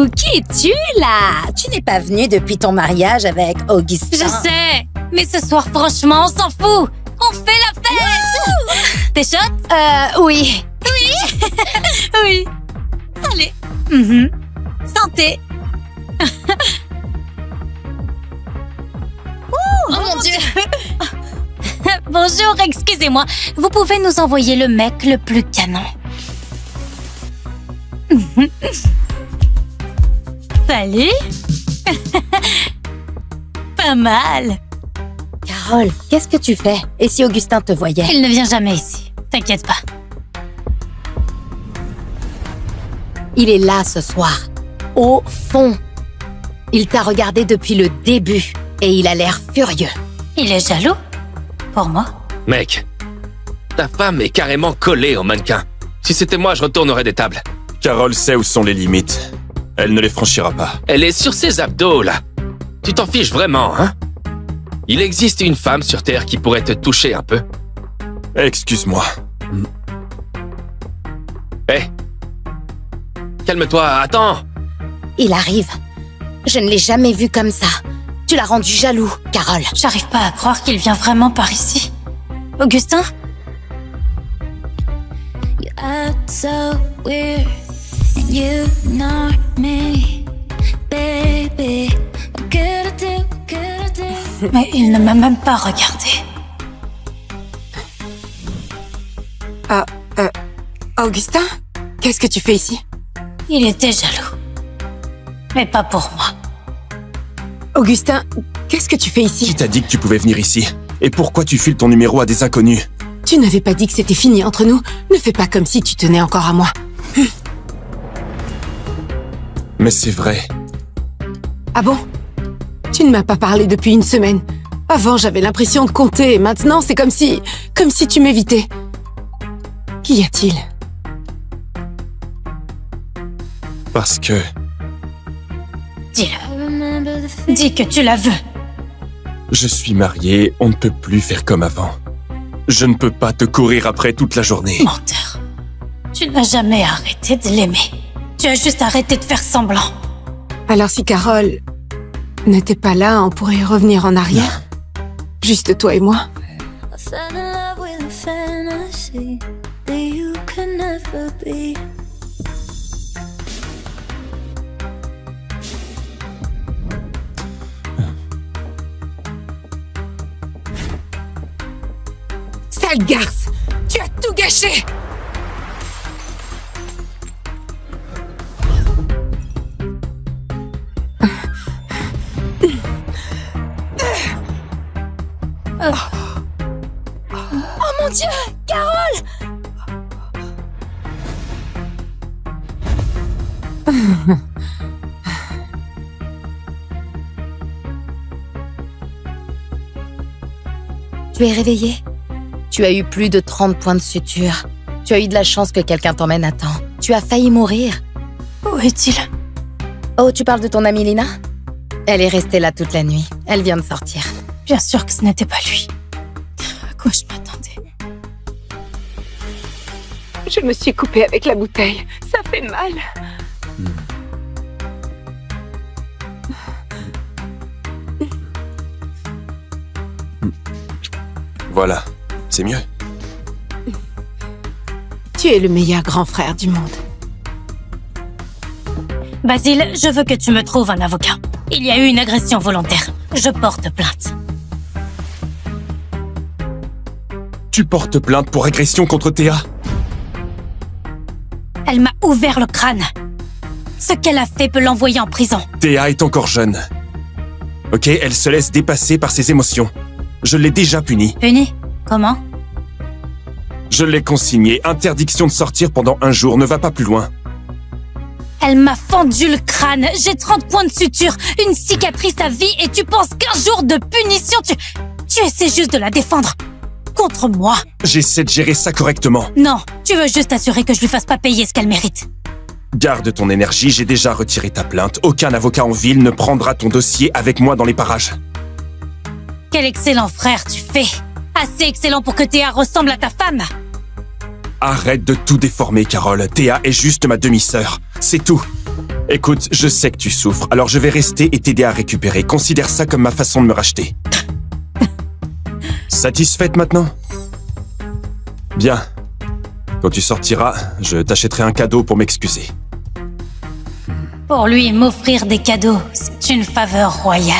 Coucou, qui es-tu là? Tu n'es pas venue depuis ton mariage avec Augustin. Je sais, mais ce soir, franchement, on s'en fout. On fait la fête. T'es chaude? Oui. Oui. Allez. Santé. Oh mon Dieu. Bonjour, excusez-moi. Vous pouvez nous envoyer le mec le plus canon. Salut. Pas mal. Carole, qu'est-ce que tu fais? Et si Augustin te voyait? Il ne vient jamais ici. T'inquiète pas. Il est là ce soir. Au fond. Il t'a regardé depuis le début et il a l'air furieux. Il est jaloux? Pour moi? Mec, ta femme est carrément collée au mannequin. Si c'était moi, je retournerais des tables. Carole sait où sont les limites. Elle ne les franchira pas. Elle est sur ses abdos, là. Tu t'en fiches vraiment, hein? Il existe une femme sur Terre qui pourrait te toucher un peu. Excuse-moi. Hé! Calme-toi, attends! Il arrive. Je ne l'ai jamais vu comme ça. Tu l'as rendu jaloux, Carole. J'arrive pas à croire qu'il vient vraiment par ici. Augustin? You act so weird, and you ignore me, baby. What could I do? What could I do? Mais il ne m'a même pas regardé. Augustin, qu'est-ce que tu fais ici? Il était jaloux. Mais pas pour moi. Augustin, qu'est-ce que tu fais ici? Qui t'a dit que tu pouvais venir ici? Et pourquoi tu files ton numéro à des inconnus? Tu n'avais pas dit que c'était fini entre nous. Ne fais pas comme si tu tenais encore à moi. Mais c'est vrai. Ah bon? Tu ne m'as pas parlé depuis une semaine. Avant, j'avais l'impression de compter, et maintenant, c'est comme si tu m'évitais. Qu'y a-t-il? Parce que... Dis-le. Dis que tu la veux. je suis marié, on ne peut plus faire comme avant. Je ne peux pas te courir après toute la journée. Menteur. Tu n'as jamais arrêté de l'aimer. Tu as juste arrêté de faire semblant. Alors si Carole n'était pas là, on pourrait revenir en arrière? Juste toi et moi? I fell in love with a fantasy that you could never be. Sale garce! Tu as tout gâché! Oh mon Dieu, Carole! Tu es réveillée? Tu as eu plus de 30 points de suture. Tu as eu de la chance que quelqu'un t'emmène à temps. Tu as failli mourir. Où est-il? Oh, tu parles de ton amie Lina? Elle est restée là toute la nuit. Elle vient de sortir. Bien sûr que ce n'était pas lui. À quoi je m'attendais? Je me suis coupée avec la bouteille. Ça fait mal. Voilà, c'est mieux. Tu es le meilleur grand frère du monde. Basile, je veux que tu me trouves un avocat. Il y a eu une agression volontaire. Je porte plainte. Tu portes plainte pour agression contre Théa? Elle m'a ouvert le crâne. Ce qu'elle a fait peut l'envoyer en prison. Théa est encore jeune. Ok, elle se laisse dépasser par ses émotions. Je l'ai déjà punie. Puni? Comment? Je l'ai consignée. Interdiction de sortir pendant 1 jour. Ne va pas plus loin. Elle m'a fendu le crâne. J'ai 30 points de suture, une cicatrice à vie et tu penses qu'un jour de punition, tu essaies juste de la défendre. Contre moi. J'essaie de gérer ça correctement. Non, tu veux juste assurer que je lui fasse pas payer ce qu'elle mérite. Garde ton énergie, j'ai déjà retiré ta plainte. Aucun avocat en ville ne prendra ton dossier avec moi dans les parages. Quel excellent frère tu fais. Assez excellent pour que Théa ressemble à ta femme. Arrête de tout déformer, Carole. Théa est juste ma demi-sœur. C'est tout. Écoute, je sais que tu souffres, alors je vais rester et t'aider à récupérer. Considère ça comme ma façon de me racheter. Satisfaite maintenant? Bien. Quand tu sortiras, je t'achèterai un cadeau pour m'excuser. Pour lui, m'offrir des cadeaux, c'est une faveur royale.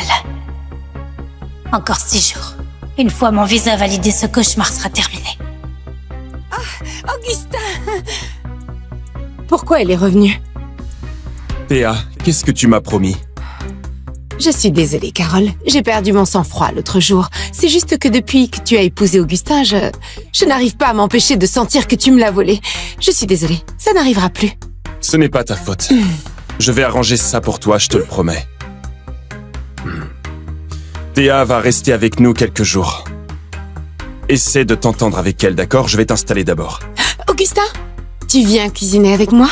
Encore 6 jours. Une fois mon visa validé, ce cauchemar sera terminé. Augustin! Pourquoi elle est revenue? Théa, qu'est-ce que tu m'as promis? Je suis désolée, Carole. J'ai perdu mon sang-froid l'autre jour. C'est juste que depuis que tu as épousé Augustin, je n'arrive pas à m'empêcher de sentir que tu me l'as volé. Je suis désolée. Ça n'arrivera plus. Ce n'est pas ta faute. Je vais arranger ça pour toi, je te le promets. Théa va rester avec nous quelques jours. Essaie de t'entendre avec elle, d'accord? Je vais t'installer d'abord. Augustin, tu viens cuisiner avec moi?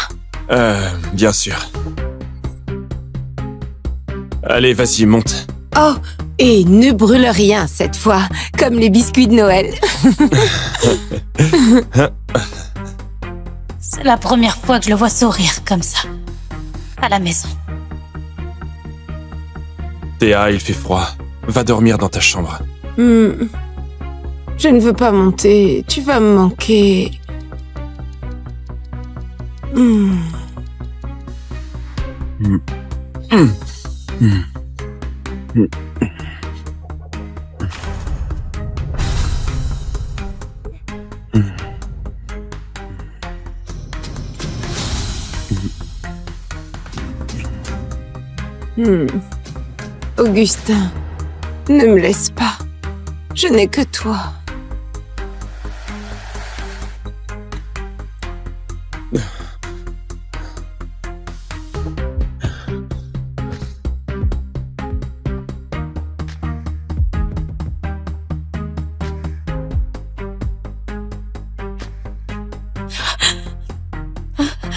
Bien sûr. Allez, vas-y, monte. Oh, et ne brûle rien cette fois, comme les biscuits de Noël. C'est la première fois que je le vois sourire comme ça. À la maison. Théa, il fait froid. Va dormir dans ta chambre. Je ne veux pas monter. Tu vas me manquer. Augustin, ne me laisse pas. Je n'ai que toi.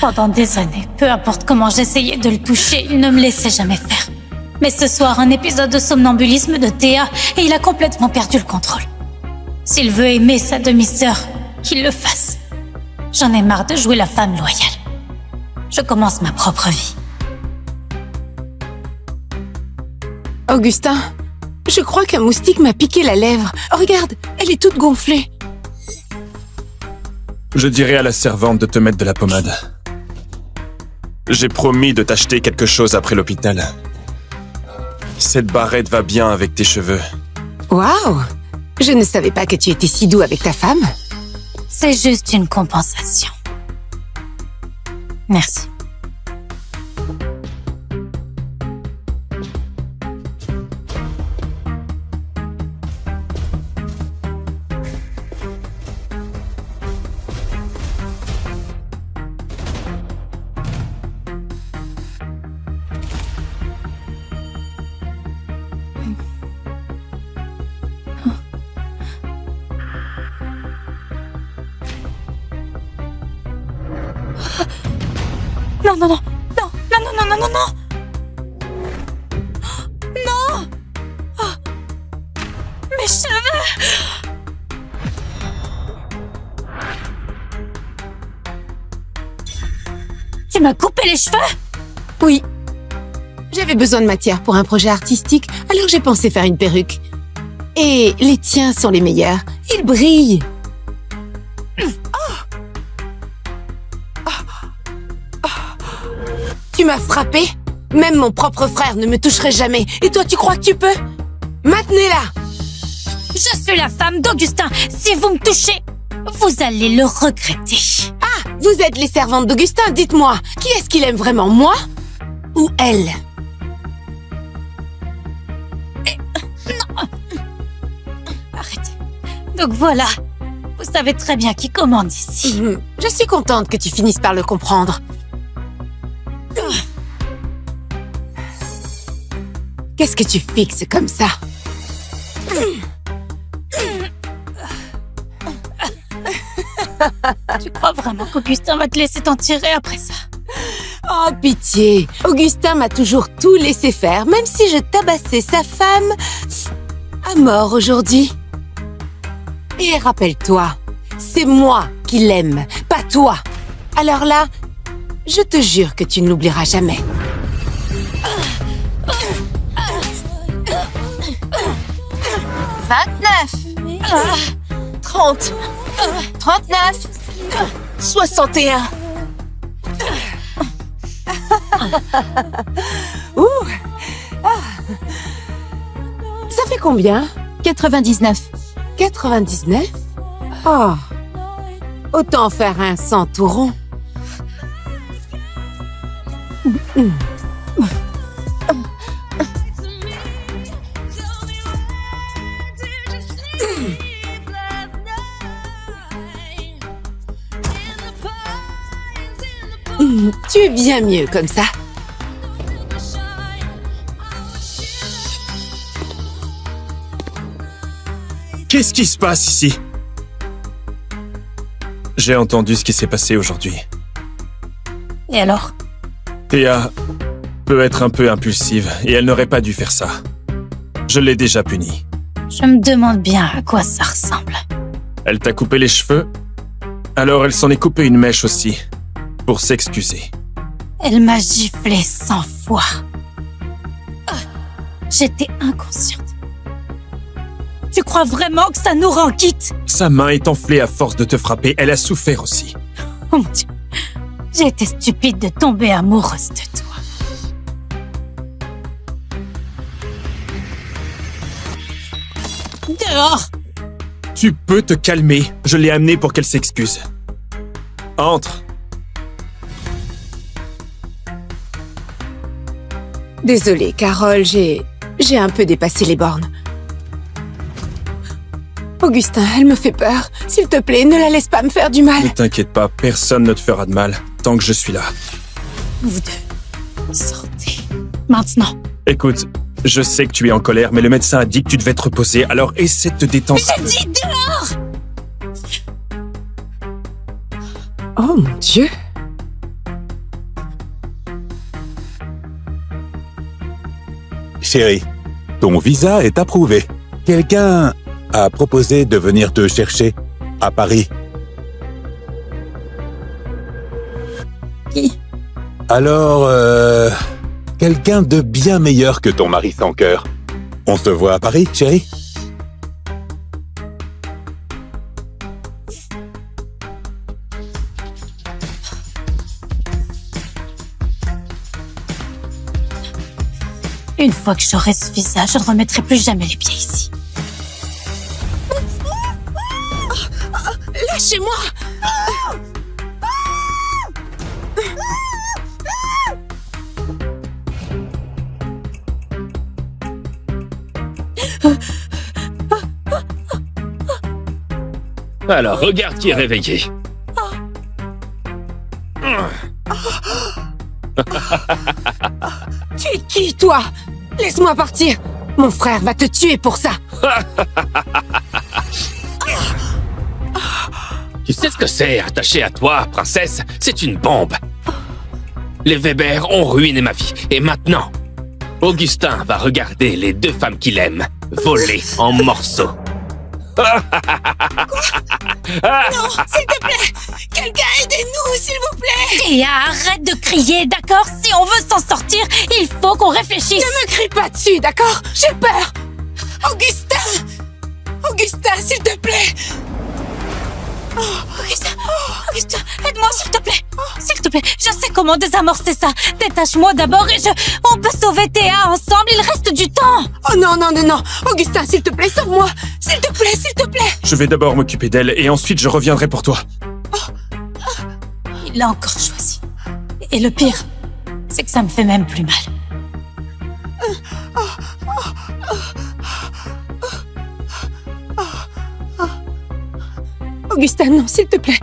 Pendant des années, peu importe comment j'essayais de le toucher, il ne me laissait jamais faire. Mais ce soir, un épisode de somnambulisme de Théa et il a complètement perdu le contrôle. S'il veut aimer sa demi-sœur, qu'il le fasse. J'en ai marre de jouer la femme loyale. Je commence ma propre vie. Augustin, je crois qu'un moustique m'a piqué la lèvre. Regarde, elle est toute gonflée. Je dirai à la servante de te mettre de la pommade. J'ai promis de t'acheter quelque chose après l'hôpital. Cette barrette va bien avec tes cheveux. Waouh! Je ne savais pas que tu étais si doux avec ta femme. C'est juste une compensation. Merci. Non, non, non, non, non, non, non, non, non, non. Non. Oh. Mes cheveux. Tu m'as coupé les cheveux? Oui. J'avais besoin de matière pour un projet artistique, alors j'ai pensé faire une perruque. Et les tiens sont les meilleurs. Ils brillent. Tu m'as frappé? Même mon propre frère ne me toucherait jamais. Et toi, tu crois que tu peux? Maintenez-la! Je suis la femme d'Augustin. Si vous me touchez, vous allez le regretter. Ah, vous êtes les servantes d'Augustin, dites-moi. Qui est-ce qu'il aime vraiment, moi ou elle? Arrêtez. Donc voilà. Vous savez très bien qui commande ici. Je suis contente que tu finisses par le comprendre. Qu'est-ce que tu fixes comme ça? Tu crois vraiment qu'Augustin va te laisser t'en tirer après ça? Oh, pitié! Augustin m'a toujours tout laissé faire, même si je tabassais sa femme à mort aujourd'hui. Et rappelle-toi, c'est moi qui l'aime, pas toi. Alors là, je te jure que tu ne l'oublieras jamais. 29. 30. 39. 61. Ouh. Ça fait combien? 99. 99? Oh. Autant faire un 100 tout rond. Tu es bien mieux comme ça. Qu'est-ce qui se passe ici? J'ai entendu ce qui s'est passé aujourd'hui. Et alors? Théa peut être un peu impulsive et elle n'aurait pas dû faire ça. Je l'ai déjà punie. Je me demande bien à quoi ça ressemble. Elle t'a coupé les cheveux? Alors elle s'en est coupé une mèche aussi, pour s'excuser. Elle m'a giflé 100 fois. J'étais inconsciente. Tu crois vraiment que ça nous rend quitte? Sa main est enflée à force de te frapper, elle a souffert aussi. Oh mon Dieu. J'ai été stupide de tomber amoureuse de toi. Dehors! Tu peux te calmer, je l'ai amenée pour qu'elle s'excuse. Entre. Désolée, Carole, j'ai un peu dépassé les bornes. Augustin, elle me fait peur. S'il te plaît, ne la laisse pas me faire du mal. Ne t'inquiète pas, personne ne te fera de mal tant que je suis là. Vous deux, sortez. Maintenant. Écoute, je sais que tu es en colère, mais le médecin a dit que tu devais te reposer, alors essaie de te détendre. J'ai dit dehors! Oh mon Dieu. Chérie, ton visa est approuvé. Quelqu'un a proposé de venir te chercher à Paris. Qui? Alors, quelqu'un de bien meilleur que ton mari sans cœur. On se voit à Paris, chérie? Une fois que j'aurai ce visa, je ne remettrai plus jamais les pieds ici. Lâchez-moi. Alors, regarde qui est réveillé. Tu es qui, toi? Laisse-moi partir. Mon frère va te tuer pour ça. Tu sais ce que c'est, attaché à toi, princesse? C'est une bombe. Les Weber ont ruiné ma vie. Et maintenant, Augustin va regarder les deux femmes qu'il aime voler en morceaux. Non, s'il te plaît. Quelqu'un aidez-nous, s'il vous plaît. Théa, arrête de crier, d'accord? Si on veut s'en sortir, il faut qu'on réfléchisse. Ne me crie pas dessus, d'accord? J'ai peur. Augustin. Augustin, s'il te plaît. Augustin, aide-moi s'il te plaît. S'il te plaît, je sais comment désamorcer ça. Détache-moi d'abord et on peut sauver Théa ensemble, il reste du temps. Oh non, non, non, non. Augustin, s'il te plaît, sauve-moi. S'il te plaît, s'il te plaît. Je vais d'abord m'occuper d'elle et ensuite je reviendrai pour toi. Il l'a encore choisi. Et le pire, c'est que ça me fait même plus mal. Augustin, non, s'il te plaît,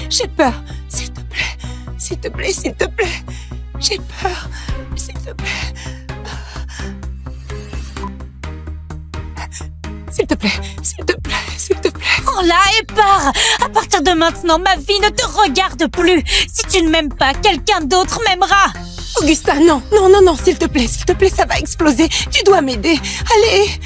j'ai peur. S'il te plaît, s'il te plaît, s'il te plaît. J'ai peur, s'il te plaît. S'il te plaît, s'il te plaît, s'il te plaît. Prends-la et pars. À partir de maintenant, ma vie ne te regarde plus. Si tu ne m'aimes pas, quelqu'un d'autre m'aimera. Augustin, non, non, non, non, s'il te plaît, ça va exploser. Tu dois m'aider. Allez.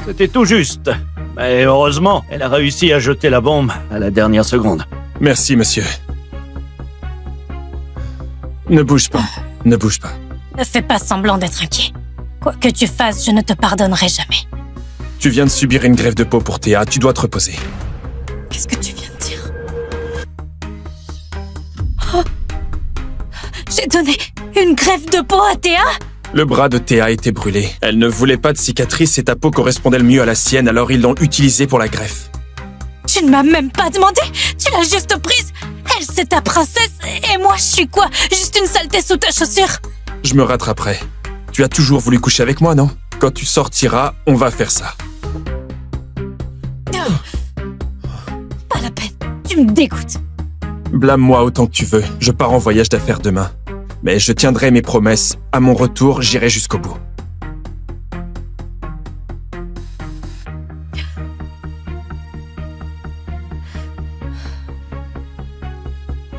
C'était tout juste. Mais heureusement, elle a réussi à jeter la bombe à la dernière seconde. Merci, monsieur. Ne bouge pas. Ne bouge pas. Ne fais pas semblant d'être inquiet. Quoi que tu fasses, je ne te pardonnerai jamais. Tu viens de subir une greffe de peau pour Théa, tu dois te reposer. Qu'est-ce que tu viens de dire? Oh. J'ai donné une greffe de peau à Théa? Le bras de Théa était brûlé. Elle ne voulait pas de cicatrice et ta peau correspondait le mieux à la sienne, alors ils l'ont utilisée pour la greffe. Tu ne m'as même pas demandé. Tu l'as juste prise. Elle, c'est ta princesse. Et moi, je suis quoi? Juste une saleté sous ta chaussure? Je me rattraperai. Tu as toujours voulu coucher avec moi, non? Quand tu sortiras, on va faire ça. Pas la peine. Tu me dégoûtes. Blâme-moi autant que tu veux. Je pars en voyage d'affaires demain. Mais je tiendrai mes promesses. À mon retour, j'irai jusqu'au bout.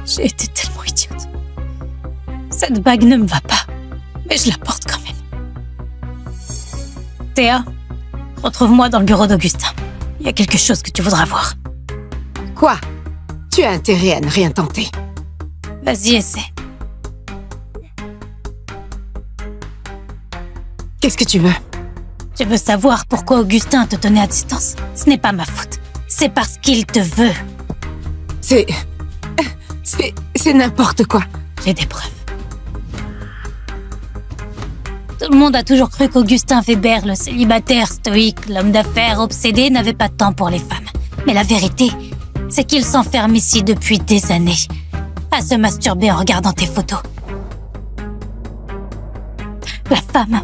J'ai été tellement idiote. Cette bague ne me va pas, mais je la porte quand même. Théa, retrouve-moi dans le bureau d'Augustin. Il y a quelque chose que tu voudras voir. Quoi? Tu as intérêt à ne rien tenter. Vas-y, essaie. Qu'est-ce que tu veux? Tu veux savoir pourquoi Augustin te tenait à distance? Ce n'est pas ma faute. C'est parce qu'il te veut. C'est n'importe quoi. J'ai des preuves. Tout le monde a toujours cru qu'Augustin Weber, le célibataire stoïque, l'homme d'affaires obsédé, n'avait pas de temps pour les femmes. Mais la vérité, c'est qu'il s'enferme ici depuis des années, à se masturber en regardant tes photos. La femme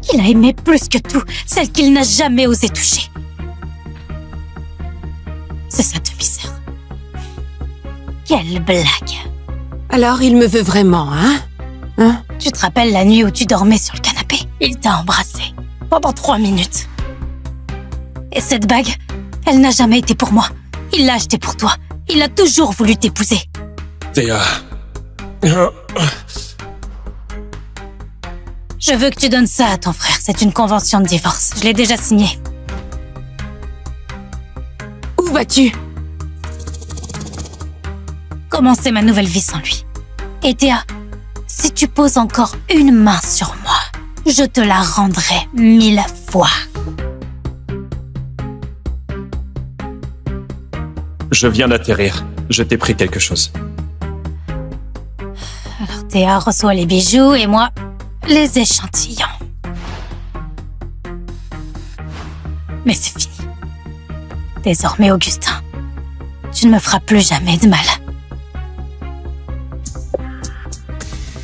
qu'il a aimée plus que tout, celle qu'il n'a jamais osé toucher. C'est sa demi-sœur. Quelle blague! Alors il me veut vraiment, hein? Tu te rappelles la nuit où tu dormais sur le canapé? Il t'a embrassé pendant 3 minutes. Et cette bague, elle n'a jamais été pour moi. Il l'a achetée pour toi. Il a toujours voulu t'épouser. Théa... Je veux que tu donnes ça à ton frère. C'est une convention de divorce. Je l'ai déjà signée. Où vas-tu? Commencer ma nouvelle vie sans lui. Et Théa, si tu poses encore une main sur moi, je te la rendrai 1000 fois. Je viens d'atterrir. Je t'ai pris quelque chose. Alors Théa reçoit les bijoux et moi, les échantillons. Mais c'est fini. Désormais, Augustin, tu ne me feras plus jamais de mal.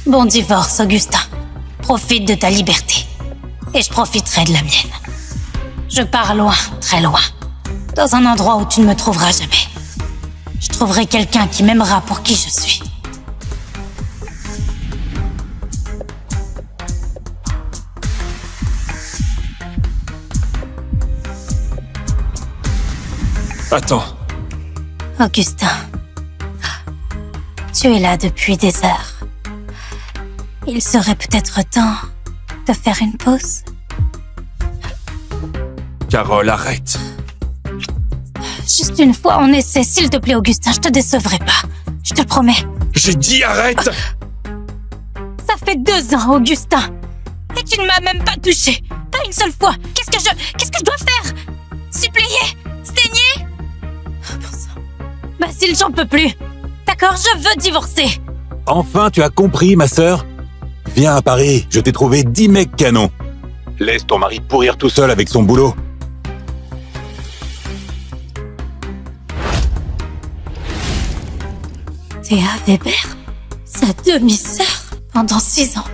Bon divorce, Augustin. Profite de ta liberté. Et je profiterai de la mienne. Je pars loin, très loin. Dans un endroit où tu ne me trouveras jamais. Je trouverai quelqu'un qui m'aimera pour qui je suis. Attends. Augustin, tu es là depuis des heures. Il serait peut-être temps de faire une pause. Carole, arrête. Juste une fois en essai, s'il te plaît, Augustin, je te décevrai pas. Je te le promets. J'ai dit arrête! Ça fait 2 ans, Augustin. Et tu ne m'as même pas touché. Pas une seule fois. Qu'est-ce que je dois faire? Supplier? Saigner? Bon sang. Basile, j'en peux plus. D'accord, je veux divorcer. Enfin, tu as compris, ma sœur? Viens à Paris, je t'ai trouvé 10 mecs canons. Laisse ton mari pourrir tout seul avec son boulot. Théa Weber, sa demi-sœur, pendant 6 ans.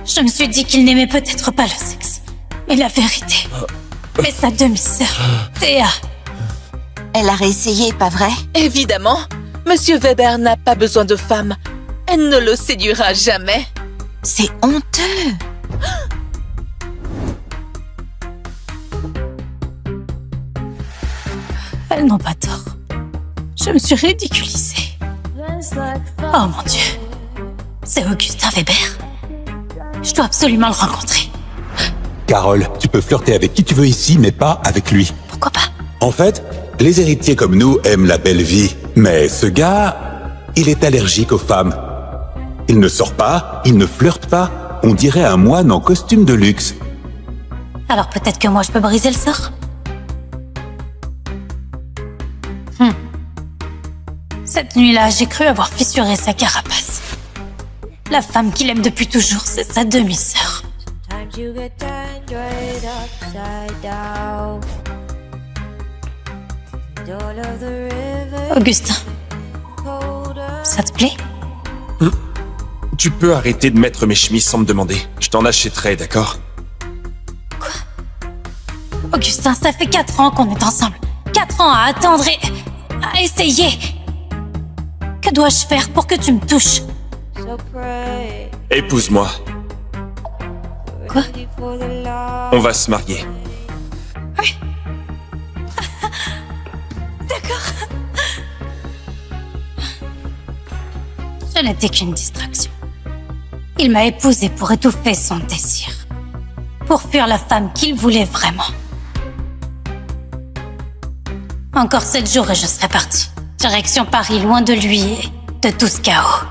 Je me suis dit qu'il n'aimait peut-être pas le sexe. Mais la vérité... Mais sa demi-sœur, Théa... Elle a réessayé, pas vrai? Évidemment. Monsieur Weber n'a pas besoin de femme. Elle ne le séduira jamais. C'est honteux. Elles n'ont pas tort. Je me suis ridiculisée. Oh mon Dieu. C'est Augustin Weber. Je dois absolument le rencontrer. Carole, tu peux flirter avec qui tu veux ici, mais pas avec lui. Pourquoi pas? En fait, les héritiers comme nous aiment la belle vie. Mais ce gars, il est allergique aux femmes. Il ne sort pas, il ne flirte pas. On dirait un moine en costume de luxe. Alors peut-être que moi je peux briser le sort? Cette nuit-là, j'ai cru avoir fissuré sa carapace. La femme qu'il aime depuis toujours, c'est sa demi-sœur. Augustin, ça te plaît? Tu peux arrêter de mettre mes chemises sans me demander. Je t'en achèterai, d'accord? Augustin, ça fait 4 ans qu'on est ensemble. 4 ans à attendre et à essayer. Que dois-je faire pour que tu me touches? Épouse-moi. Quoi? On va se marier. Oui. D'accord. Je n'étais qu'une distraction. Il m'a épousée pour étouffer son désir. Pour fuir la femme qu'il voulait vraiment. Encore 7 jours et je serai partie. Direction Paris, loin de lui et de tout ce chaos.